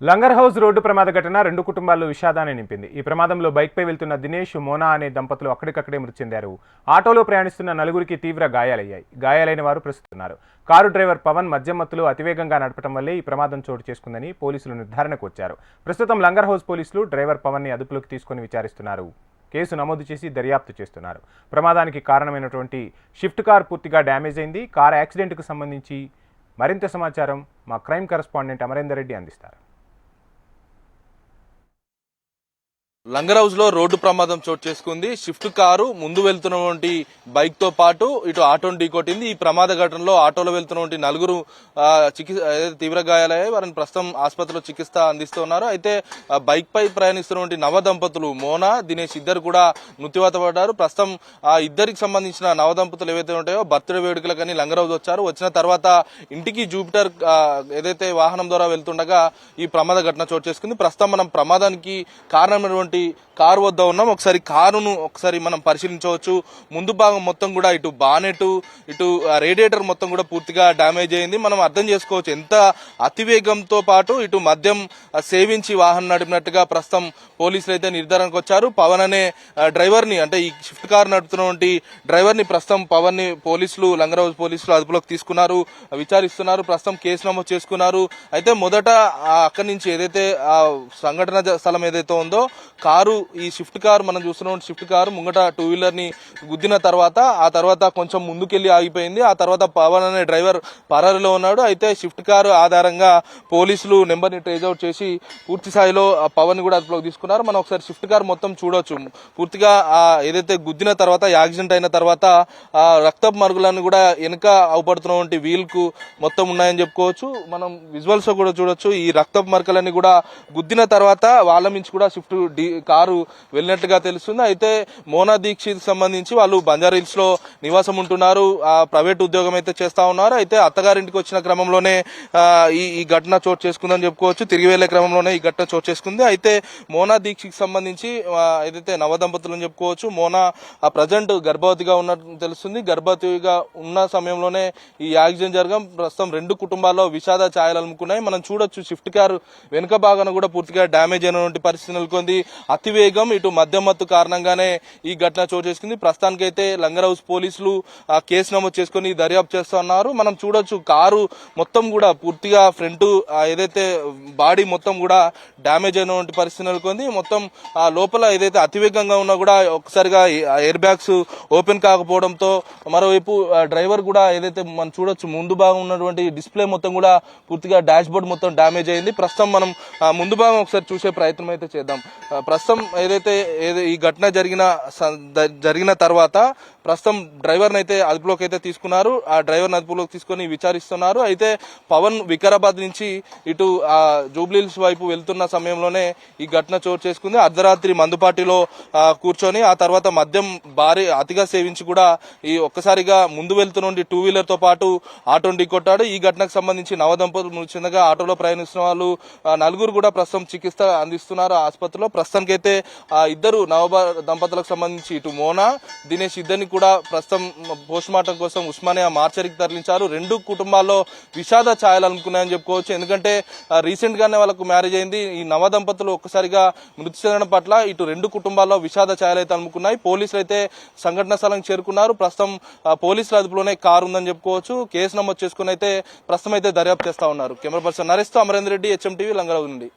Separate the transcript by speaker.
Speaker 1: Langar house road ప్రమాద ఘటన రెండు కుటుంబాల్లో విషాదాన్ని నింపింది. ఈ ప్రమాదంలో బైక్పై వెళ్తున్న దినేష్, మోనా అనే దంపతులు అక్కడికక్కడే మృతి చెందారు. ఆటోలో ప్రయాణిస్తున్న నలుగురికి తీవ్ర గాయాలయ్యాయి. గాయాలైన వారు ప్రస్తుతున్నారు. కారు డ్రైవర్ పవన్ మద్యం మత్తులో అతివేగంగా నడపడం వల్లే ఈ ప్రమాదం చోటు చేసుకుందని పోలీసులు నిర్ధారణకు వచ్చారు. ప్రస్తుతం లంగర్ హౌస్ పోలీసులు డ్రైవర్ పవన్ ని అదుపులోకి తీసుకుని విచారిస్తున్నారు. కేసు నమోదు చేసి దర్యాప్తు చేస్తున్నారు. ప్రమాదానికి కారణమైనటువంటి షిఫ్ట్ కార్ పూర్తిగా డ్యామేజ్ అయింది. కార్ యాక్సిడెంట్కు సంబంధించి మరింత సమాచారం మా క్రైమ్ కరెస్పాండెంట్ అమరేందర్ రెడ్డి అందిస్తారు.
Speaker 2: లంగర్ హౌస్ లో రోడ్డు ప్రమాదం చోటు చేసుకుంది. షిఫ్ట్ కారు ముందు వెళ్తున్నటువంటి బైక్ తో పాటు ఇటు ఆటోను ఢీకొట్టింది. ఈ ప్రమాద ఘటనలో ఆటోలో వెళ్తున్నటువంటి నలుగురు తీవ్ర గాయాలయ్యాయి. వారిని ప్రస్తుతం ఆసుపత్రిలో చికిత్స అందిస్తున్నారు. అయితే బైక్ పై ప్రయాణిస్తున్నటువంటి నవ దంపతులు మోనా, దినేష్ ఇద్దరు కూడా మృత్యువాత పడ్డారు. ప్రస్తుతం ఆ ఇద్దరికి సంబంధించిన నవ దంపతులు ఏవైతే ఉంటాయో బర్త్డే వేడుకలకని లంగర్ హౌస్ వచ్చారు. వచ్చిన తర్వాత ఇంటికి జూపిటర్ ఏదైతే వాహనం ద్వారా వెళ్తుండగా ఈ ప్రమాద ఘటన చోటు చేసుకుంది. ప్రస్తుతం మనం ప్రమాదానికి కారణమైనటువంటి కారు వద్ద ఉన్నాం. కారును మనం పరిశీలించవచ్చు. ముందు భాగం మొత్తం కూడా ఇటు బానెట్, ఇటు రేడియేటర్ మొత్తం కూడా పూర్తిగా డ్యామేజ్ అయింది. మనం అర్థం చేసుకోవచ్చు ఎంత అతివేగంతో పాటు ఇటు మద్యం సేవించి వాహనం నడిపినట్టుగా ప్రస్తుతం పోలీసులు అయితే నిర్ధారణకు వచ్చారు. పవన్ అనే డ్రైవర్ ని, అంటే ఈ షిఫ్ట్ కార్ నడుపుతున్నటువంటి డ్రైవర్ ని ప్రస్తుతం పవన్ ని పోలీసులు, లంగర్ హౌస్ పోలీసులు అదుపులోకి తీసుకున్నారు, విచారిస్తున్నారు. ప్రస్తుతం కేసు నమోదు చేసుకున్నారు. అయితే మొదట అక్కడి నుంచి ఏదైతే సంఘటన స్థలం ఏదైతే ఉందో కారు, ఈ షిఫ్ట్ కారు మనం చూస్తున్నాం, షిఫ్ట్ కారు ముంగట టూ వీలర్ ని గుద్దిన తర్వాత కొంచెం ముందుకెళ్లి ఆగిపోయింది. ఆ తర్వాత పవన్ అనే డ్రైవర్ పరారీలో ఉన్నాడు. అయితే షిఫ్ట్ కారు ఆధారంగా పోలీసులు నెంబర్ ని ట్రేస్ అవుట్ చేసి పూర్తి స్థాయిలో పవన్ కూడా అదుపులోకి తీసుకున్నారు. మనం ఒకసారి షిఫ్ట్ కారు మొత్తం చూడొచ్చు. పూర్తిగా ఏదైతే గుద్దిన తర్వాత, యాక్సిడెంట్ అయిన తర్వాత రక్తపు మరుగులను కూడా వెనుక అవపడుతున్నటువంటి వీల్ కు మొత్తం ఉన్నాయని చెప్పుకోవచ్చు. మనం విజువల్స్ కూడా చూడొచ్చు. ఈ రక్తపు మరకలన్నీ కూడా గుద్దిన తర్వాత వాళ్ళ నుంచి కూడా షిఫ్ట్ కారు వెళ్ళినట్టుగా తెలుస్తుంది. అయితే మోనా దీక్షిత్ సంబంధించి వాళ్ళు బంజారాహిల్స్ లో నివాసం ఉంటున్నారు. ప్రైవేట్ ఉద్యోగం అయితే చేస్తా ఉన్నారు. అయితే అత్తగారింటికి వచ్చిన క్రమంలోనే ఈ ఘటన చోటు చేసుకుందని చెప్పుకోవచ్చు. తిరిగి వెళ్లే క్రమంలోనే ఈ ఘటన చోటు చేసుకుంది. అయితే మోనా దీక్షిత్ సంబంధించి ఏదైతే నవదంపతులని చెప్పుకోవచ్చు. మోనా ప్రజెంట్ గర్భవతిగా ఉన్నట్టు తెలుస్తుంది. గర్భవతిగా ఉన్న సమయంలోనే ఈ యాక్సిడెంట్ జరగడం ప్రస్తుతం రెండు కుటుంబాల్లో విషాద ఛాయలు అలుముకున్నాయి. మనం చూడొచ్చు షిఫ్ట్ కారు వెనుక భాగాన కూడా పూర్తిగా డ్యామేజ్ అయినటువంటి పరిస్థితి నెలకొంది. అతివేగం, ఇటు మద్యం మత్తు కారణంగానే ఈ ఘటన చోటు చేసుకుంది. ప్రస్తుతానికైతే లంగర్ హౌస్ పోలీసులు కేసు నమోదు చేసుకుని దర్యాప్తు చేస్తున్నారు. మనం చూడొచ్చు కారు మొత్తం కూడా పూర్తిగా ఫ్రంట్ ఏదైతే బాడీ మొత్తం కూడా డ్యామేజ్ అయినటువంటి పరిస్థితి నెలకొంది. మొత్తం లోపల ఏదైతే అతివేగంగా ఉన్నా కూడా ఒక్కసారిగా ఎయిర్ బ్యాగ్స్ ఓపెన్ కాకపోవడంతో, మరోవైపు డ్రైవర్ కూడా ఏదైతే మనం చూడొచ్చు ముందు భాగం ఉన్నటువంటి డిస్ప్లే మొత్తం కూడా పూర్తిగా డాష్ బోర్డ్ మొత్తం డ్యామేజ్ అయింది. ప్రస్తుతం మనం ముందు భాగం ఒకసారి చూసే ప్రయత్నం అయితే చేద్దాం. ప్రస్తుతం ఏదైతే ఈ ఘటన జరిగిన తర్వాత ప్రస్తుతం డ్రైవర్ అయితే అదుపులోకి అయితే తీసుకున్నారు. ఆ డ్రైవర్ అదుపులోకి తీసుకుని విచారిస్తున్నారు. అయితే పవన్ వికారాబాద్ నుంచి ఇటు జూబ్లీహిల్స్ వైపు వెళ్తున్న సమయంలోనే ఈ ఘటన చోటు చేసుకుంది. అర్ధరాత్రి మందుపాటిలో కూర్చొని ఆ తర్వాత మద్యం అతిగా సేవించి కూడా ఈ ఒక్కసారిగా ముందు వెళ్తున్న టూ వీలర్ తో పాటు ఆటోను ఢీకొట్టాడు. ఈ ఘటనకు సంబంధించి నవదంపతులు మృతి చెందగా ఆటోలో ప్రయాణిస్తున్న వాళ్ళు నలుగురు కూడా ప్రస్తుతం చికిత్స అందిస్తున్నారు ఆసుపత్రిలో. ప్రస్తుతానికైతే ఇద్దరు నవ దంపతులకు సంబంధించి ఇటు మోనా, దినేష్ ఇద్దరిని కూడా ప్రస్తుతం పోస్ట్ మార్టం కోసం ఉస్మానియా మార్చరికి తరలించారు. రెండు కుటుంబాల్లో విషాద ఛాయలు అనుకున్నాయని చెప్పుకోవచ్చు. ఎందుకంటే రీసెంట్ గానే వాళ్ళకు మ్యారేజ్ అయింది. ఈ నవ దంపతులు ఒక్కసారిగా మృతి చెందడం పట్ల ఇటు రెండు కుటుంబాల్లో విషాద ఛాయలు అయితే అనుకున్నాయి. పోలీసులు అయితే సంఘటన స్థలానికి చేరుకున్నారు. ప్రస్తుతం పోలీసుల అదుపులోనే కారు ఉందని చెప్పుకోవచ్చు. కేసు నమోదు చేసుకుని అయితే ప్రస్తుతం అయితే దర్యాప్తు చేస్తా ఉన్నారు. కెమెరా పర్సన్ నరేష్ తో అమరేందర్ రెడ్డి, HM TV, లంగర్ నుండి.